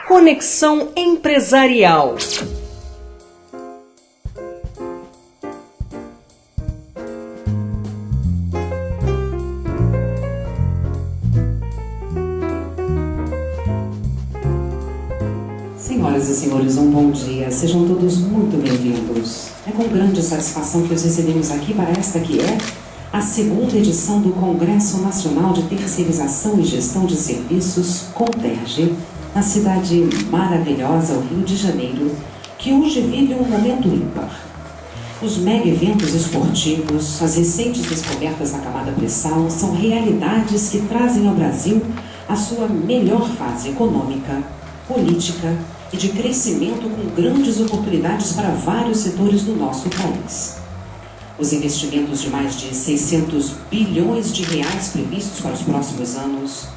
Conexão Empresarial. Senhoras e senhores, um bom dia. Sejam todos muito bem-vindos. É com grande satisfação que os recebemos aqui para esta que é a segunda edição do Congresso Nacional de Terceirização e Gestão de Serviços, CONTERGE, na cidade maravilhosa, o Rio de Janeiro, que hoje vive um momento ímpar. Os mega-eventos esportivos, as recentes descobertas na camada pré-sal são realidades que trazem ao Brasil a sua melhor fase econômica, política e de crescimento com grandes oportunidades para vários setores do nosso país. Os investimentos de mais de 600 bilhões de reais previstos para os próximos anos,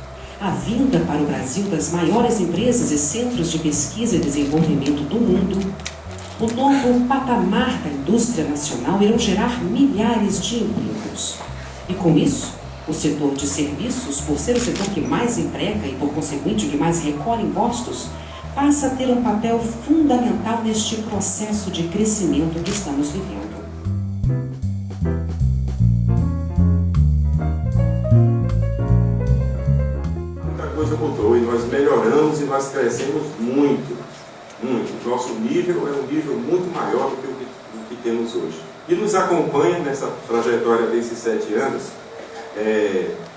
a vinda para o Brasil das maiores empresas e centros de pesquisa e desenvolvimento do mundo, o novo patamar da indústria nacional irão gerar milhares de empregos. E com isso, o setor de serviços, por ser o setor que mais emprega e, por conseguinte, que mais recolhe impostos, passa a ter um papel fundamental neste processo de crescimento que estamos vivendo. Muita coisa mudou e nós melhoramos e nós crescemos muito, muito. Nosso nível é um nível muito maior do que o que temos hoje. E nos acompanha nessa trajetória desses 7 anos,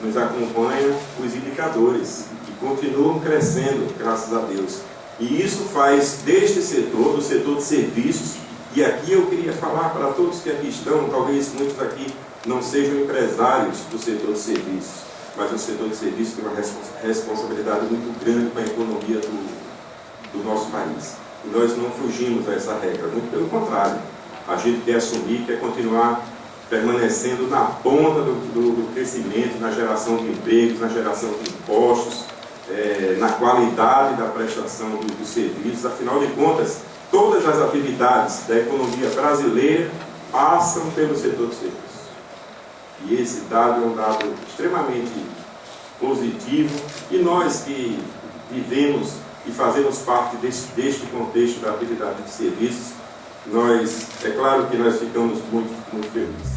nos acompanham os indicadores, que continuam crescendo, graças a Deus. E isso faz deste setor, do setor de serviços, e aqui eu queria falar para todos que aqui estão, talvez muitos aqui não sejam empresários do setor de serviços, mas o setor de serviços tem uma responsabilidade muito grande para a economia do nosso país. E nós não fugimos dessa regra, muito pelo contrário. A gente quer assumir, quer continuar permanecendo na ponta do crescimento, na geração de empregos, na geração de impostos, na qualidade da prestação dos serviços. Afinal de contas, todas as atividades da economia brasileira passam pelo setor de serviços. E esse dado é um dado extremamente positivo, e nós que vivemos e fazemos parte deste contexto da atividade de serviços, é claro que nós ficamos muito, muito felizes.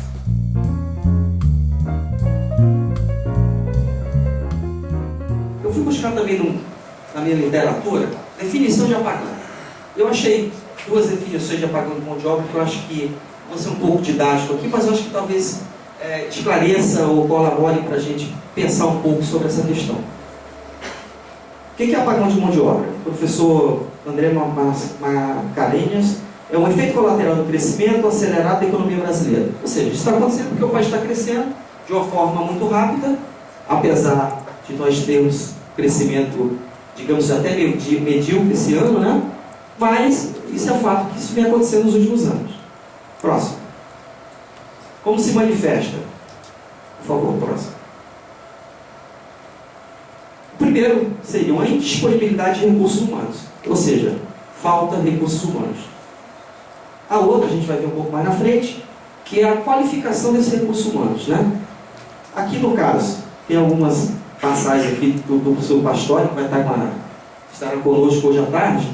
Eu fui buscar também na minha literatura definição de apagão. Eu achei 2 definições de apagão de mão de obra que eu acho que vão ser um pouco didático aqui, mas eu acho que talvez esclareça ou colabore para a gente pensar um pouco sobre essa questão. O que é apagão de mão de obra? O professor André Mascarenhas é um efeito colateral do crescimento acelerado da economia brasileira. Ou seja, isso está acontecendo porque o país está crescendo de uma forma muito rápida, apesar de nós termos crescimento, digamos, até medíocre esse ano, né? Mas isso é fato que isso vem acontecendo nos últimos anos. Próximo. Como se manifesta? Por favor, próximo. O primeiro seria uma indisponibilidade de recursos humanos, ou seja, falta de recursos humanos. A outra, a gente vai ver um pouco mais na frente, que é a qualificação desses recursos humanos, né? Aqui no caso, tem algumas passagens aqui do professor Pastore, que vai estar conosco hoje à tarde.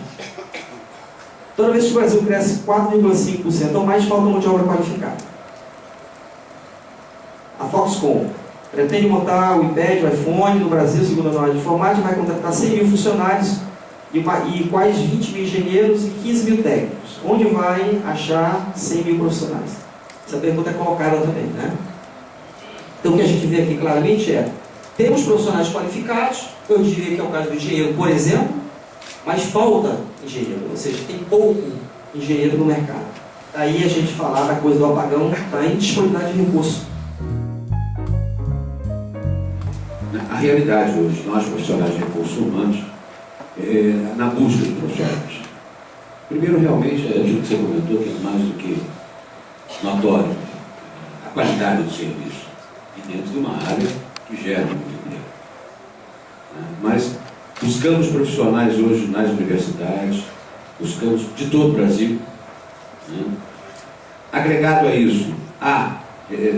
Toda vez que o Brasil cresce 4,5% ou mais, falta mão de obra qualificada. A Foxconn pretende montar o iPad, o iPhone no Brasil, segundo a norma de informática, vai contratar 100 mil funcionários e quais 20 mil engenheiros e 15 mil técnicos. Onde vai achar 100 mil profissionais? Essa pergunta é colocada também, né? Então o que a gente vê aqui claramente é: temos profissionais qualificados, eu diria que é o caso do engenheiro, por exemplo, mas falta engenheiro, ou seja, tem pouco engenheiro no mercado. Daí a gente falar da coisa do apagão, da indisponibilidade de recursos. A realidade hoje, nós profissionais de recursos humanos, na busca de profissionais. Primeiro, realmente, aquilo que você comentou, que é mais do que notório, a qualidade do serviço, e dentro de uma área que gera muito emprego. Mas buscamos profissionais hoje nas universidades, buscamos de todo o Brasil. Agregado a isso, há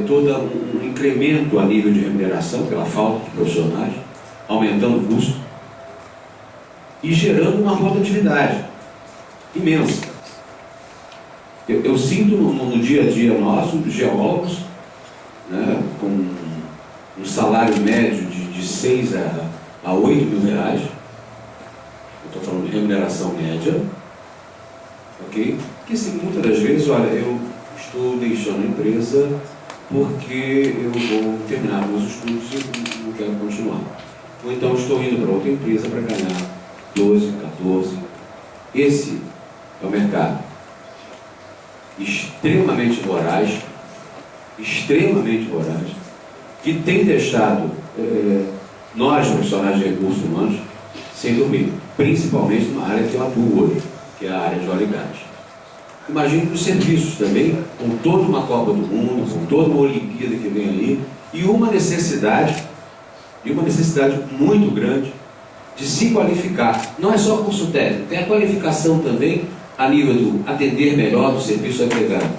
todo um incremento a nível de remuneração pela falta de profissionais, aumentando o custo. e gerando uma rotatividade imensa. Eu sinto no dia a dia nosso, geólogos, né, com um salário médio de 6 a 8 mil reais, eu estou falando de remuneração média, ok? Que assim, muitas das vezes, olha, eu estou deixando a empresa porque eu vou terminar meus estudos e não quero continuar. Ou então estou indo para outra empresa para ganhar 12, 14. Esse é o mercado. Extremamente voraz, que tem deixado nós, profissionais de recursos humanos, sem dormir, principalmente numa área que eu atuo hoje, que é a área de óleo e gás. Imagine os serviços também, com toda uma Copa do Mundo, com toda uma Olimpíada que vem aí, e uma necessidade muito grande de se qualificar. Não é só curso técnico, tem a qualificação também a nível do atender melhor do serviço ao empregado.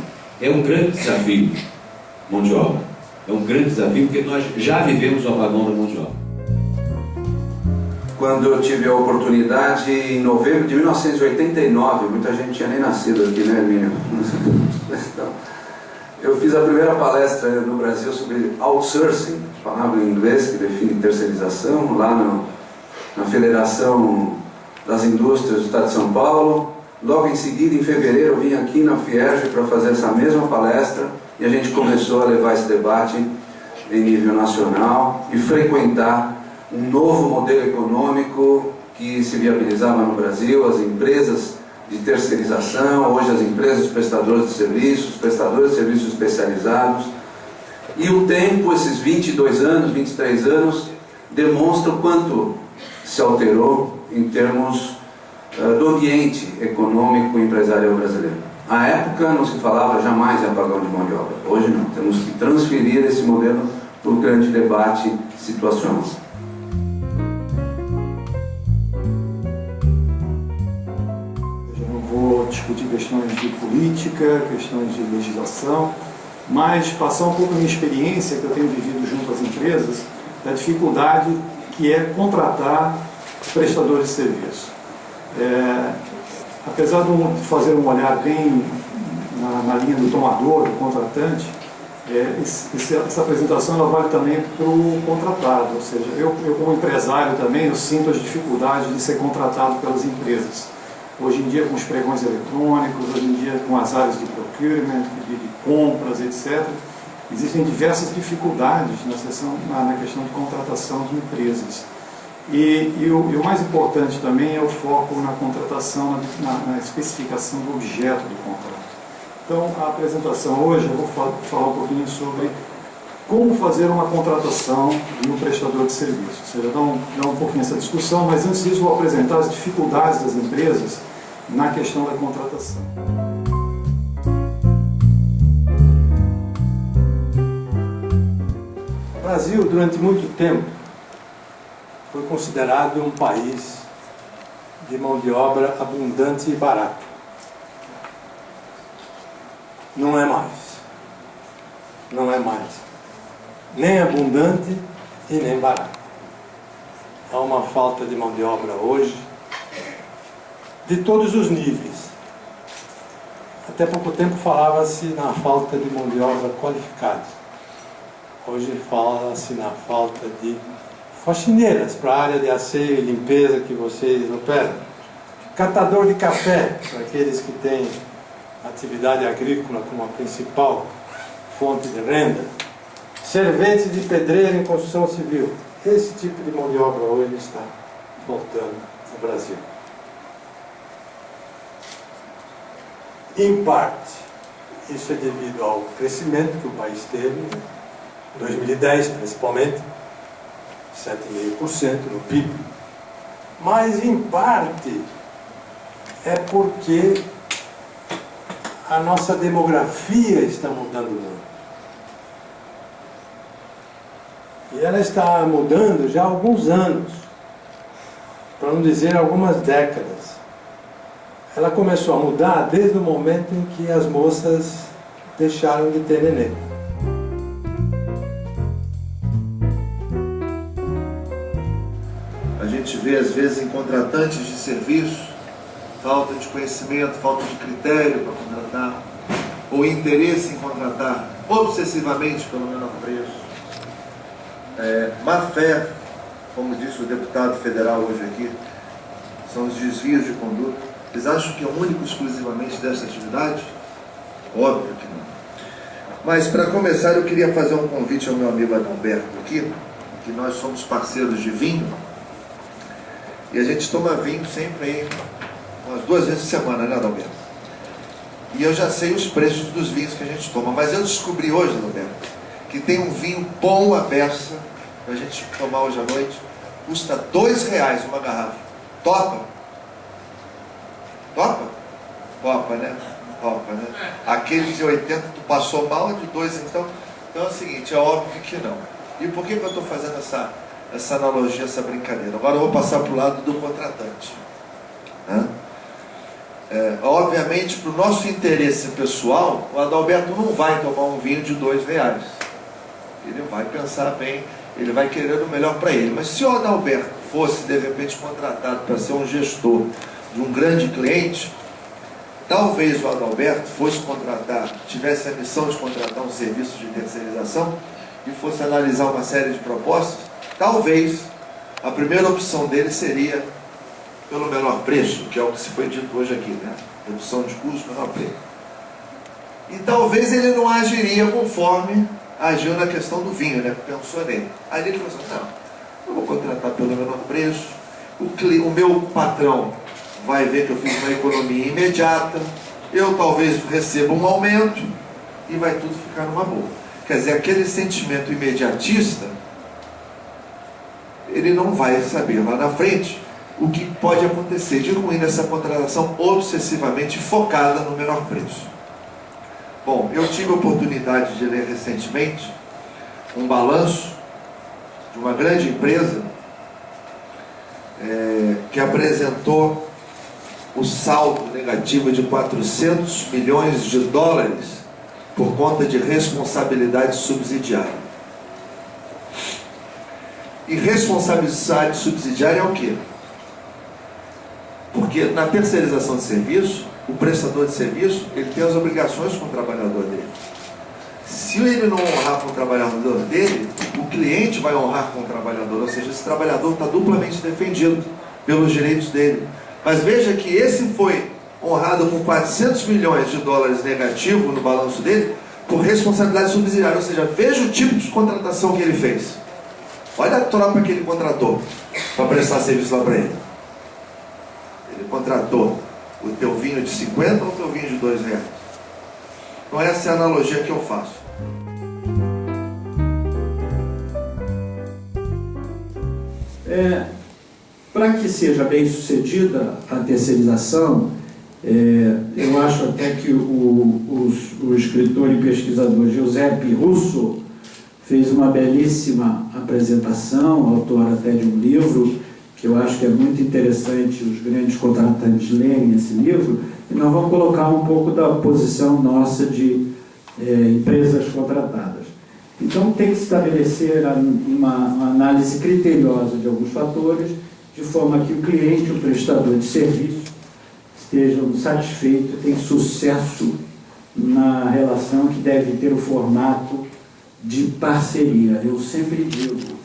É um grande desafio, mão de obra. É um grande desafio porque nós já vivemos o apagão da mão de obra. Quando eu tive a oportunidade, em novembro de 1989, muita gente tinha nem nascido aqui, né, Hermínio? Então, eu fiz a primeira palestra no Brasil sobre outsourcing, palavra em inglês que define terceirização, lá na Federação das Indústrias do Estado de São Paulo. Logo em seguida, em fevereiro, eu vim aqui na FIERJ para fazer essa mesma palestra e a gente começou a levar esse debate em nível nacional e frequentar um novo modelo econômico que se viabilizava no Brasil, as empresas de terceirização, hoje as empresas prestadoras de serviços especializados. E o tempo, esses 22 anos, 23 anos, demonstra o quanto se alterou em termos do ambiente econômico e empresarial brasileiro. À época não se falava jamais em apagão de mão de obra. Hoje não, temos que transferir esse modelo para o grande debate situacional. Eu não vou discutir questões de política, questões de legislação, mas passar um pouco a minha experiência que eu tenho vivido junto às empresas, da dificuldade que é contratar prestadores de serviço. Apesar de fazer um olhar bem na linha do tomador, do contratante, essa apresentação ela vale também para o contratado, ou seja, eu como empresário também eu sinto as dificuldades de ser contratado pelas empresas. Hoje em dia com os pregões eletrônicos, hoje em dia com as áreas de procurement, de compras, etc., existem diversas dificuldades na questão de contratação de empresas. E o mais importante também é o foco na contratação, na especificação do objeto do contrato. Então, a apresentação hoje, eu vou falar um pouquinho sobre como fazer uma contratação de um prestador de serviço. Ou seja, dar um pouquinho essa discussão, mas antes disso vou apresentar as dificuldades das empresas na questão da contratação. O Brasil, durante muito tempo, foi considerado um país de mão de obra abundante e barata. Não é mais. Não é mais. Nem abundante e nem barato. Há uma falta de mão de obra hoje, de todos os níveis. Até pouco tempo falava-se na falta de mão de obra qualificada. Hoje fala-se na falta de faxineiras para a área de asseio e limpeza que vocês operam. Catador de café, para aqueles que têm atividade agrícola como a principal fonte de renda. Servente de pedreiro em construção civil. Esse tipo de mão de obra hoje está faltando no Brasil. Em parte, isso é devido ao crescimento que o país teve, em 2010 principalmente, 7,5% no PIB. Mas, em parte, é porque a nossa demografia está mudando muito. E ela está mudando já há alguns anos, para não dizer algumas décadas. Ela começou a mudar desde o momento em que as moças deixaram de ter neném. A gente vê às vezes em contratantes de serviço falta de conhecimento, falta de critério para contratar, ou interesse em contratar obsessivamente pelo menor preço, má fé, como disse o deputado federal hoje aqui, são os desvios de conduta. Vocês acham que é único exclusivamente dessa atividade? Óbvio que não. Mas para começar eu queria fazer um convite ao meu amigo Adalberto aqui, que nós somos parceiros de vinho, e a gente toma vinho sempre aí, umas 2 vezes por semana, né, Adalberto? E eu já sei os preços dos vinhos que a gente toma, mas eu descobri hoje, Adalberto, que tem um vinho bom à beça para a gente tomar hoje à noite, custa R$2 uma garrafa. Topa? Topa? Topa, né? Topa, né? Aquele de 80 tu passou mal, de 2 então. Então é o seguinte, é óbvio que não. E por que eu estou fazendo essa analogia, essa brincadeira? Agora eu vou passar para o lado do contratante, né? Obviamente, para o nosso interesse pessoal, o Adalberto não vai tomar um vinho de R$2. Ele vai pensar bem, ele vai querer o melhor para ele. Mas se o Adalberto fosse, de repente, contratado para ser um gestor de um grande cliente, talvez o Adalberto fosse tivesse a missão de contratar um serviço de terceirização e fosse analisar uma série de propostas, talvez a primeira opção dele seria pelo menor preço, que é o que se foi dito hoje aqui, né? Redução de custo, menor preço. E talvez ele não agiria conforme agiu na questão do vinho, né? Pensou nele. Aí ele falou assim, não, eu vou contratar pelo menor preço, o meu patrão vai ver que eu fiz uma economia imediata, eu talvez receba um aumento e vai tudo ficar numa boa. Quer dizer, aquele sentimento imediatista, ele não vai saber lá na frente o que pode acontecer de ruim nessa contratação obsessivamente focada no menor preço. Bom, eu tive a oportunidade de ler recentemente um balanço de uma grande empresa que apresentou o saldo negativo de 400 milhões de dólares por conta de responsabilidade subsidiária. E responsabilidade subsidiária é o quê? Porque na terceirização de serviço, o prestador de serviço, ele tem as obrigações com o trabalhador dele. Se ele não honrar com o trabalhador dele, o cliente vai honrar com o trabalhador, ou seja, esse trabalhador está duplamente defendido pelos direitos dele. Mas veja que esse foi honrado com 400 milhões de dólares negativo no balanço dele, por responsabilidade subsidiária, ou seja, veja o tipo de contratação que ele fez. Olha a tropa que ele contratou para prestar serviço lá para ele. Ele contratou o teu vinho de 50 ou o teu vinho de R$2? Então essa é a analogia que eu faço. Para que seja bem sucedida a terceirização, eu acho até que o escritor e pesquisador Giuseppe Russo fez uma belíssima apresentação, autor até de um livro, que eu acho que é muito interessante os grandes contratantes lerem esse livro, e nós vamos colocar um pouco da posição nossa de empresas contratadas. Então tem que se estabelecer uma análise criteriosa de alguns fatores, de forma que o cliente, o prestador de serviço, estejam satisfeitos, tenham sucesso na relação que deve ter o formato de parceria. Eu sempre digo,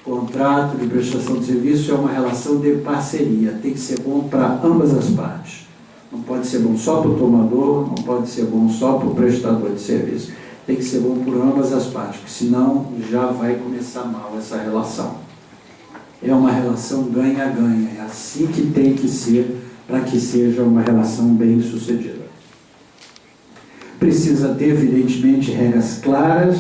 contrato de prestação de serviço é uma relação de parceria, tem que ser bom para ambas as partes. Não pode ser bom só para o tomador, não pode ser bom só para o prestador de serviço. Tem que ser bom por ambas as partes, porque senão já vai começar mal essa relação. É uma relação ganha-ganha, é assim que tem que ser para que seja uma relação bem sucedida. Precisa ter, evidentemente, regras claras,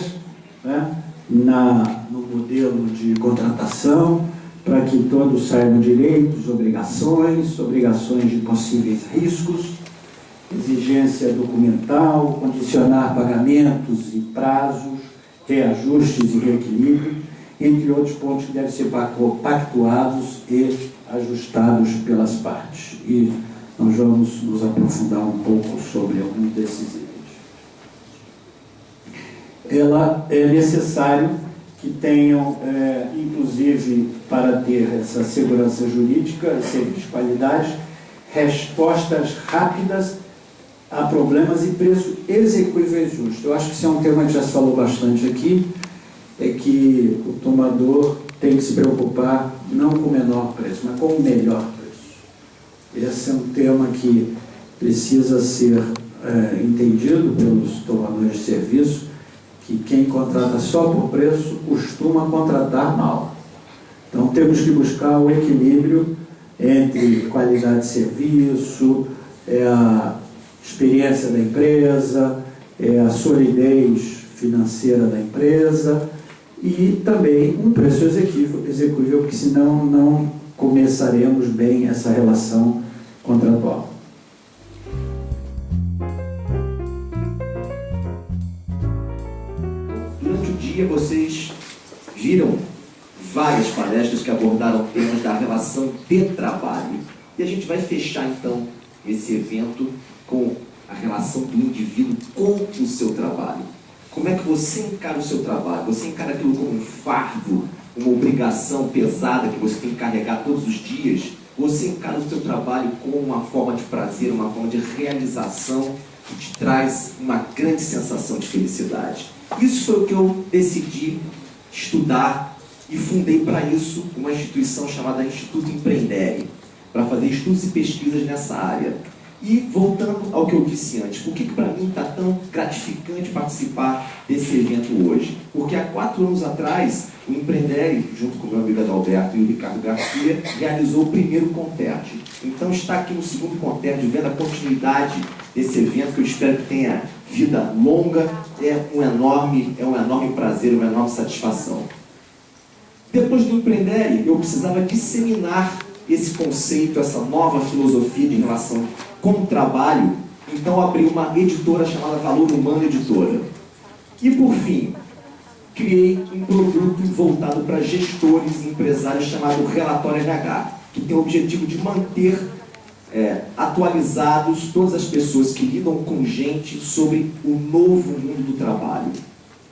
né, no modelo de contratação, para que todos saibam direitos, obrigações de possíveis riscos, exigência documental, condicionar pagamentos e prazos, reajustes e reequilíbrios, entre outros pontos que devem ser pactuados e ajustados pelas partes. E nós vamos nos aprofundar um pouco sobre alguns desses itens. É necessário que tenham, inclusive, para ter essa segurança jurídica, serviço de qualidade, respostas rápidas a problemas e preço execuível e justo. Eu acho que isso é um tema que já se falou bastante aqui, é que o tomador tem que se preocupar não com o menor preço, mas com o melhor preço. Esse é um tema que precisa ser entendido pelos tomadores de serviço, que quem contrata só por preço costuma contratar mal. Então temos que buscar o equilíbrio entre qualidade de serviço, a experiência da empresa, a solidez financeira da empresa e também um preço execuível, porque senão não começaremos bem essa relação contratual. Durante o dia vocês viram várias palestras que abordaram temas da relação de trabalho. E a gente vai fechar então esse evento com a relação do indivíduo com o seu trabalho. Como é que você encara o seu trabalho? Você encara aquilo como um fardo, uma obrigação pesada que você tem que carregar todos os dias? Você encara o seu trabalho como uma forma de prazer, uma forma de realização que te traz uma grande sensação de felicidade? Isso foi o que eu decidi estudar e fundei para isso uma instituição chamada Instituto Empreendere, para fazer estudos e pesquisas nessa área. E voltando ao que eu disse antes, por que para mim está tão gratificante participar desse evento hoje? Porque há 4 anos atrás, o Empreendere, junto com o meu amigo Adalberto e o Ricardo Garcia, realizou o primeiro Conterd. Então está aqui no segundo Conterd, vendo a continuidade desse evento, que eu espero que tenha vida longa, é um enorme prazer, uma enorme satisfação. Depois do Empreendere, eu precisava disseminar esse conceito, essa nova filosofia de relação com o trabalho, então abri uma editora chamada Valor Humano Editora. E por fim, criei um produto voltado para gestores e empresários chamado Relatório RH, que tem o objetivo de manter atualizados todas as pessoas que lidam com gente sobre o novo mundo do trabalho.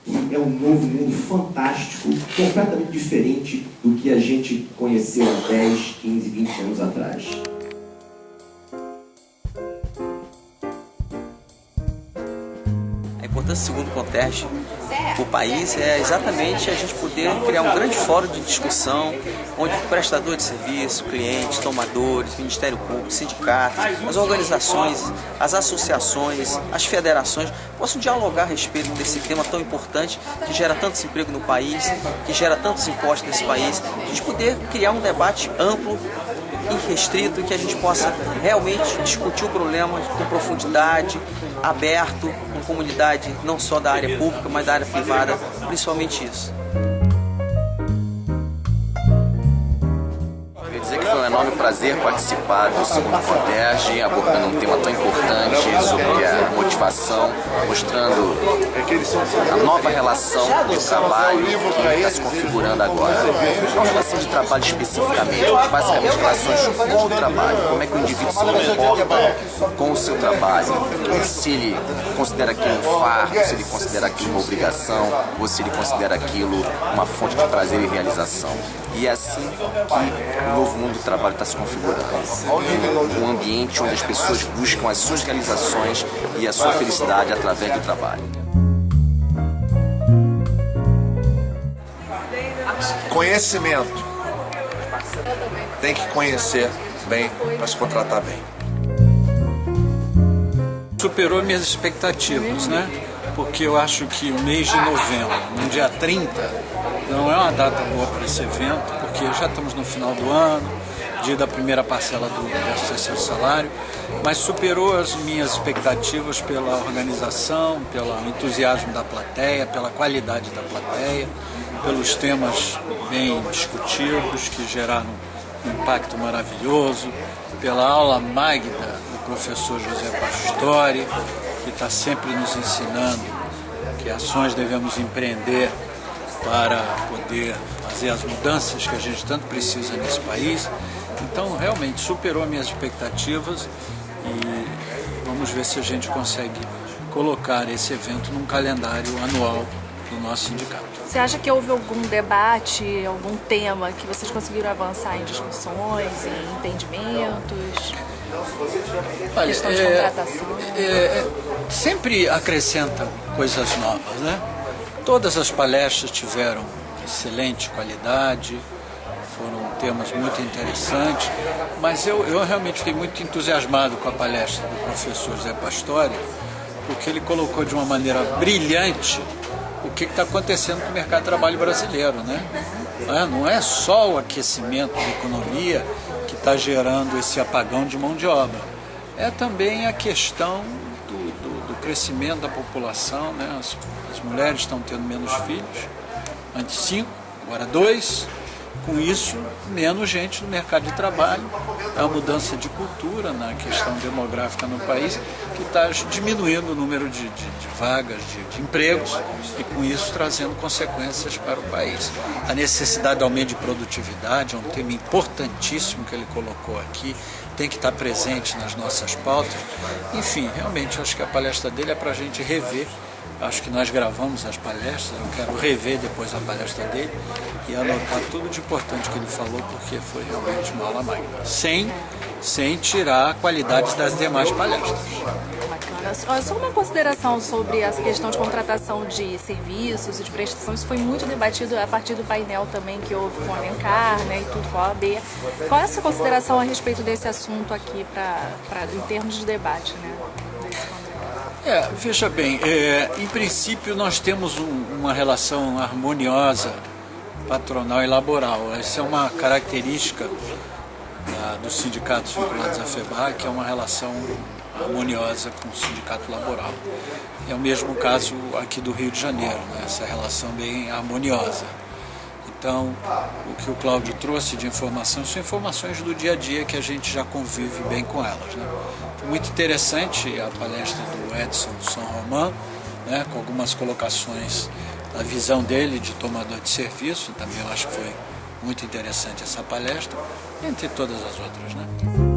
E é um novo mundo fantástico, completamente diferente do que a gente conheceu há 10, 15, 20 anos atrás. A importância do segundo Conterd para o país é exatamente a gente poder criar um grande fórum de discussão, onde prestador de serviço, clientes, tomadores, Ministério Público, sindicatos, as organizações, as associações, as federações possam dialogar a respeito desse tema tão importante que gera tanto desemprego no país, que gera tantos impostos nesse país, a gente poder criar um debate amplo e restrito, que a gente possa realmente discutir o problema com profundidade, aberto, com comunidade não só da área pública, mas da área privada, principalmente isso. Quer dizer que foi um enorme prazer participar do segundo Conterd, abordando um tema tão importante sobre a motivação, mostrando a nova relação de trabalho que está se configurando agora. Não relação de trabalho especificamente, mas basicamente relações com o trabalho. Como é que o indivíduo se comporta com o seu trabalho, se ele considera aquilo um fardo, se ele considera aquilo uma obrigação, ou se ele considera aquilo uma fonte de prazer e realização. E é assim que o novo mundo do trabalho está se configurando. Um ambiente onde as pessoas buscam as suas realizações e a sua felicidade através do trabalho. Conhecimento. Tem que conhecer bem para se contratar bem. Superou minhas expectativas, né? Porque eu acho que o mês de novembro, no dia 30, não é uma data boa para esse evento, porque já estamos no final do ano, dia da primeira parcela do 13º salário, mas superou as minhas expectativas pela organização, pelo entusiasmo da plateia, pela qualidade da plateia, pelos temas bem discutidos que geraram um impacto maravilhoso, pela aula magna do professor José Pastore, que está sempre nos ensinando que ações devemos empreender para poder fazer as mudanças que a gente tanto precisa nesse país. Então, realmente, superou minhas expectativas e vamos ver se a gente consegue colocar esse evento num calendário anual do nosso sindicato. Você acha que houve algum debate, algum tema que vocês conseguiram avançar em discussões, em entendimentos? Olha, questão de contratação? Sempre acrescentam coisas novas, né? Todas as palestras tiveram excelente qualidade, foram temas muito interessantes, mas eu realmente fiquei muito entusiasmado com a palestra do professor Zé Pastore, porque ele colocou de uma maneira brilhante o que está acontecendo com o mercado de trabalho brasileiro, né? Não é só o aquecimento da economia que está gerando esse apagão de mão de obra, é também a questão do crescimento da população, né? As mulheres estão tendo menos filhos, antes 5, agora 2. Com isso, menos gente no mercado de trabalho. É uma mudança de cultura na questão demográfica no país que está diminuindo o número de vagas, de empregos e com isso trazendo consequências para o país. A necessidade de aumento de produtividade é um tema importantíssimo que ele colocou aqui, tem que estar presente nas nossas pautas. Enfim, realmente acho que a palestra dele é para a gente rever. Acho que nós gravamos as palestras, eu quero rever depois a palestra dele e anotar tudo de importante que ele falou, porque foi realmente uma aula magna, sem tirar a qualidade das demais palestras. Bacana. Só uma consideração sobre essa questão de contratação de serviços e de prestação, isso foi muito debatido a partir do painel também que houve com a Alencar, né, e tudo com a OAB. Qual é a sua consideração a respeito desse assunto aqui, em termos de debate, né? Veja bem, em princípio nós temos uma relação harmoniosa patronal e laboral. Essa é uma característica dos sindicatos vinculados à FEBAC, que é uma relação harmoniosa com o sindicato laboral. É o mesmo caso aqui do Rio de Janeiro, né? Essa relação bem harmoniosa. Então, o que o Cláudio trouxe de informação são informações do dia a dia que a gente já convive bem com elas, né? Foi muito interessante a palestra do Edson São Román, né, com algumas colocações da visão dele de tomador de serviço. Também eu acho que foi muito interessante essa palestra, entre todas as outras, né?